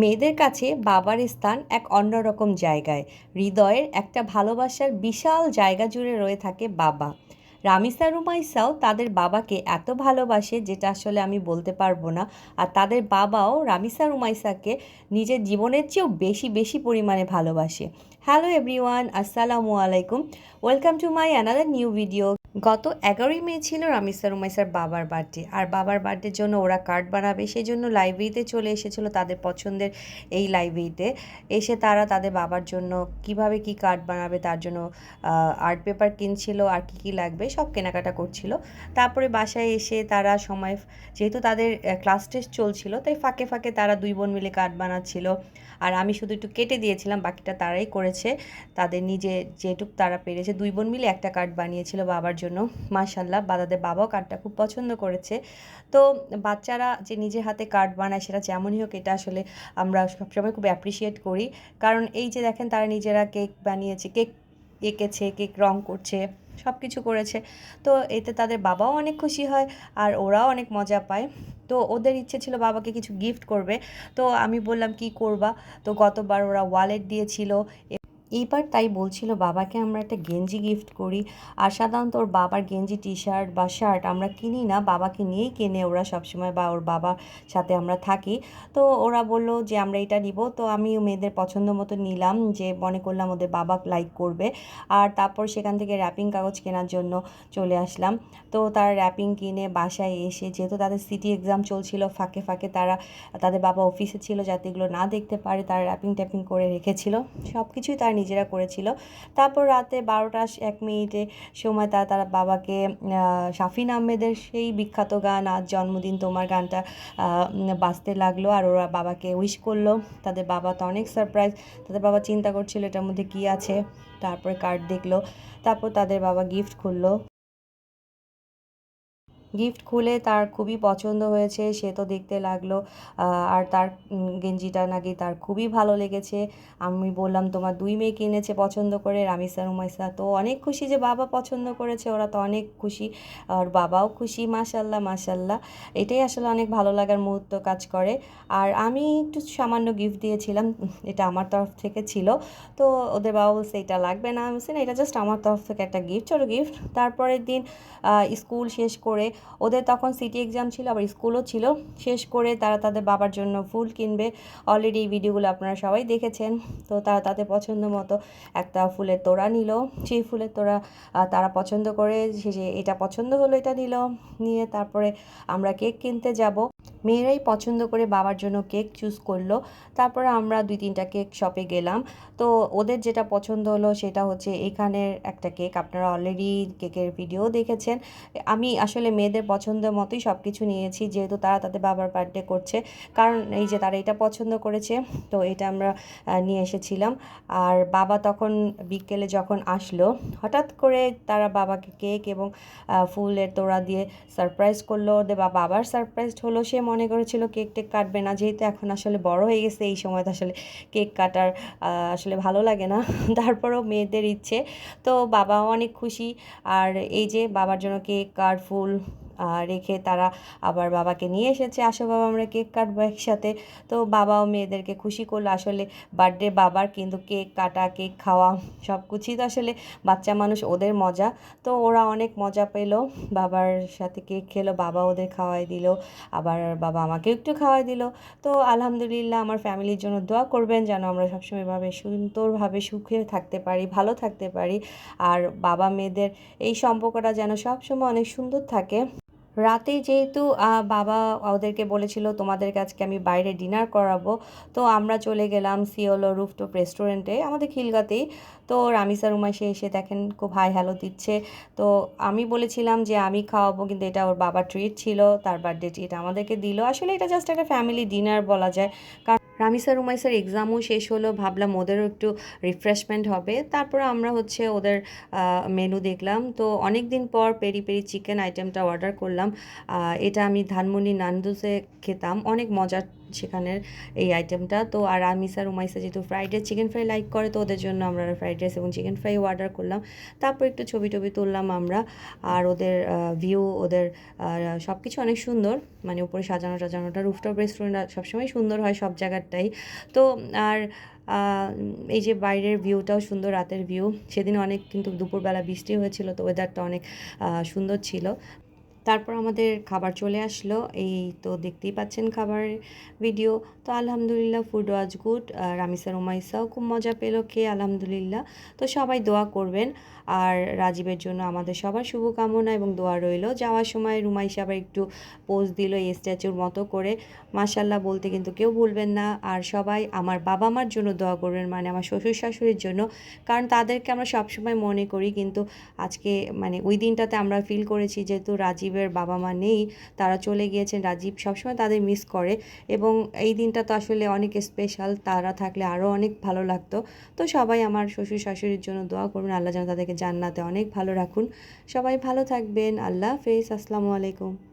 মেয়েদের কাছে বাবার স্থান এক অন্যরকম জায়গায়। হৃদয়ের একটা ভালোবাসার বিশাল জায়গা জুড়ে রয়ে থাকে বাবা। রামিসা রুমাইসাও তাদের বাবাকে এত ভালোবাসে যেটা আসলে আমি বলতে পারবো না। আর তাদের বাবাও রামিসা রুমাইসাকে নিজের জীবনের চেয়েও বেশি বেশি পরিমাণে ভালোবাসে। হ্যালো এভরিওয়ান, আসসালামু আলাইকুম। Welcome to my another new video. গত 11ই মে ছিল রামিসা রুমাইসার বাবার বার্থডে। আর বাবার বার্থডের জন্য ওরা কার্ড বানাবে, সেই জন্য লাইব্রেরিতে চলে এসেছিলো, তাদের পছন্দের এই লাইব্রেরিতে এসে তারা তাদের বাবার জন্য কিভাবে কি কার্ড বানাবে তার জন্য আর্ট পেপার কিনছিল, আর কি কি লাগবে সব কেনাকাটা করছিল। তারপরে বাসায় এসে তারা সময়, যেহেতু তাদের ক্লাস টেস্ট চলছিল, তাই ফাঁকে ফাঁকে তারা দুই বোন মিলে কার্ড বানাচ্ছিল। আর আমি শুধু একটু কেটে দিয়েছিলাম, বাকিটা তারাই করেছে। তাদের নিজে যেটুক তারা পেরেছে, দুই বোন মিলে একটা কার্ড বানিয়েছিল বাবার জন্য। মাশাল্লাহ, তাদের বাবাও কার্ডটা খুব পছন্দ করেছে। তো বাচ্চারা যে নিজের হাতে কার্ড বানায়, সেটা যেমনই হোক, এটা আসলে আমরা সবসময় খুব অ্যাপ্রিসিয়েট করি। কারণ এই যে দেখেন, তারা নিজেরা কেক বানিয়েছে, কেক এঁকেছে, কেক রং করছে, সব কিছু করেছে। তো এতে তাদের বাবাও অনেক খুশি হয়, আর ওরাও অনেক মজা পায়। তো ওদের ইচ্ছে ছিল বাবাকে কিছু গিফট করবে। তো আমি বললাম কি করবা? তো গতবার ওরা ওয়ালেট দিয়েছিল, এইবার তাই বলছিল বাবাকে আমরা একটা গেঞ্জি গিফট করি। আর সাধারণত ওর বাবার গেঞ্জি, টি শার্ট বা শার্ট আমরা কিনি না, বাবাকে নিয়েই কেনে ওরা সবসময়, বা ওর বাবার সাথে আমরা থাকি। তো ওরা বলল যে আমরা এটা নিব। তো আমি মেয়েদের পছন্দ মতো নিলাম, যে মনে করলাম ওদের বাবা লাইক করবে। আর তারপর সেখান থেকে র্যাপিং কাগজ কেনার জন্য চলে আসলাম। তো তারা র্যাপিং কিনে বাসায় এসে, যেহেতু তাদের সিটি এক্সাম চলছিল, ফাঁকে ফাঁকে তারা, তাদের বাবা অফিসে ছিল যাতে এগুলো না দেখতে পারে, তারা র্যাপিং ট্যাপিং করে রেখেছিল। সব কিছুই তারা নিজেরা করেছিল। তারপর রাতে 12টা 1 মিনিটে সময় তারা বাবাকে শাফিন আহমেদের সেই বিখ্যাত গান আজ জন্মদিন তোমার গানটা বাজতে লাগলো, আর ওরা বাবাকে উইশ করলো। তাদের বাবা তো অনেক সারপ্রাইজ, তাদের বাবা চিন্তা করছিল এটার মধ্যে কী আছে। তারপরে কার্ড দেখলো, তারপর তাদের বাবা গিফট খুললো। গিফট খুলে তার খুবই পছন্দ হয়েছে, সে তো দেখতে লাগলো। আর তার গেঞ্জিটা নাকি তার খুবই ভালো লেগেছে। আমি বললাম তোমার দুই মেয়ে কিনেছে পছন্দ করে, রামিসা রুমাইসা তো অনেক খুশি যে বাবা পছন্দ করেছে, ওরা তো অনেক খুশি। আর বাবাও খুশি, মাশাল্লাহ মাশাল্লাহ। এটাই আসলে অনেক ভালো লাগার মুহূর্ত কাজ করে। আর আমি একটু সামান্য গিফট দিয়েছিলাম, এটা আমার তরফ থেকে ছিল। তো ওদের বাবা বলছে এটা লাগবে না, আমি বলছি না, এটা জাস্ট আমার তরফ থেকে একটা গিফট, ছোটো গিফট। তারপরের দিন স্কুল শেষ করে, ওদের তখন সিটি এক্সাম ছিল, আবার স্কুলও ছিল, শেষ করে তারা তাদের বাবার জন্য ফুল কিনবে। অলরেডি এই ভিডিওগুলো আপনারা সবাই দেখেছেন। তো তারা তাদের পছন্দ মতো একটা ফুলের তোড়া নিল। সেই ফুলের তোড়া তারা পছন্দ করে, শেষে এটা পছন্দ হলো, এটা নিল। নিয়ে তারপরে আমরা কেক কিনতে যাব। মেয়েরাই পছন্দ করে বাবার জন্য কেক চুজ করলো। তারপরে আমরা 2-3টা কেক শপে গেলাম। তো ওদের যেটা পছন্দ হলো সেটা হচ্ছে এখানের একটা কেক, আপনারা অলরেডি কেকের ভিডিও দেখেছেন। আমি আসলে মেয়েদের পছন্দের মতোই সব কিছু নিয়েছি, যেহেতু তারা তাদের বাবার বার্থডে করছে। কারণ এই যে তারা এটা পছন্দ করেছে, তো এটা আমরা নিয়ে এসেছিলাম। আর বাবা তখন বিকেলে যখন আসলো, হঠাৎ করে তারা বাবাকে কেক এবং ফুলের তোড়া দিয়ে সারপ্রাইজ করলো। ওদের বাবা আবার সারপ্রাইজড হলো, সে মনে করেছিল কেক টেক কাটবে না, যেহেতু এখন আসলে বড় হয়ে গেছে, এই সময় তো আসলে কেক কাটার আসলে ভালো লাগে না। তারপরেও মেয়েদের ইচ্ছে, তো বাবাও অনেক খুশি। আর এই যে বাবার জন্য কেক আর ফুল রেখে তারা আবার বাবাকে নিয়ে এসেছে, আসো বাবা আমরা কেক কাটবো একসাথে। তো বাবাও মেয়েদেরকে খুশি করলো। আসলে বার্থডে বাবার, কিন্তু কেক কাটা, কেক খাওয়া সব কিছুই তো আসলে বাচ্চা মানুষ, ওদের মজা। তো ওরা অনেক মজা পেলো, বাবার সাথে কেক খেলো, বাবা ওদের খাওয়াই দিল, আবার বাবা আমাকেও একটু খাওয়াই দিল। তো আলহামদুলিল্লাহ, আমার ফ্যামিলির জন্য দোয়া করবেন যেন আমরা সবসময় এভাবে সুন্দরভাবে সুখে থাকতে পারি, ভালো থাকতে পারি। আর বাবা মেয়েদের এই সম্পর্কটা যেন সবসময় অনেক সুন্দর থাকে। রাতে যেহেতু বাবা ওদেরকে বলেছিল তোমাদেরকে আজকে আমি বাইরে ডিনার করাবো, তো আমরা চলে গেলাম সিওলো রুফটপ রেস্টুরেন্টে, আমাদের খিলগাতেই। তো রামিসা রুমাইসে এসে দেখেন খুব হাই হ্যালো দিচ্ছে। তো আমি বলেছিলাম যে আমি খাওয়াবো, কিন্তু এটা ওর বাবার ট্রিট ছিল, তার বার্থডে ট্রিট আমাদেরকে দিল। আসলে এটা জাস্ট একটা ফ্যামিলি ডিনার বলা যায়। রামিসা রুমাইসার এক্সামও শেষ হলো, ভাবলাম ওদেরও একটু রিফ্রেশমেন্ট হবে। তারপর আমরা হচ্ছে ওদের মেনু দেখলাম। তো অনেক দিন পর পেরি পেরি চিকেন আইটেমটা অর্ডার করলাম। এটা আমি ধানমন্ডি নান্দুসে খেতাম, অনেক মজার সেখানের এই আইটেমটা। তো আর আমিস আর উমাইসা যেহেতু fried rice chicken fry like করে, তো ওদের জন্য আমরা ফ্রাইড রাইস এবং চিকেন ফ্রাই অর্ডার করলাম। তারপর একটু ছবি টবি তুললাম আমরা। আর ওদের ভিউ, ওদের সব কিছু অনেক সুন্দর, মানে উপরে সাজানো টাজানোটা, রুফটপ রেস্টুরেন্ট সবসময় সুন্দর হয় সব জায়গাটাই। তো আর এই যে বাইরের ভিউটাও সুন্দর, রাতের ভিউ। সেদিন অনেক কিন্তু দুপুরবেলা বৃষ্টি হয়েছিল, তো ওয়েদারটা অনেক সুন্দর ছিল। তারপর আমাদের খাবার চলে আসলো, এই তো দেখতেই পাচ্ছেন খাবারের ভিডিও। তো আলহামদুলিল্লাহ ফুড ওয়াজ গুড। রামিসার উমাইসাও খুব মজা পেলো খেয়ে, আলহামদুলিল্লাহ। তো সবাই দোয়া করবেন, আর রাজীবের জন্য আমাদের সবার শুভকামনা এবং দোয়া রইল। যাওয়ার সময় রুমাইশা আবার একটু পোজ দিল এই স্ট্যাচুর মতো করে, মাশাল্লাহ বলতে কিন্তু কেউ ভুলবেন না। আর সবাই আমার বাবা মার জন্য দোয়া করবেন, মানে আমার শ্বশুর শাশুড়ির জন্য, কারণ তাদেরকে আমরা সবসময় মনে করি, কিন্তু আজকে মানে ওই দিনটাতে আমরা ফিল করেছি যেহেতু রাজীবের বাবা মা নেই, তারা চলে গিয়েছেন, রাজীব সবসময় তাদের মিস করে। এবং এই দিনটা তো আসলে অনেক স্পেশাল, তারা থাকলে আরও অনেক ভালো লাগতো। তো সবাই আমার শ্বশুর শাশুড়ির জন্য দোয়া করবেন, আল্লাহ যেন তাদেরকে জান্নাতে অনেক ভালো রাখুন। সবাই ভালো থাকবেন, আল্লাহ হাফেজ, আসসালামু আলাইকুম।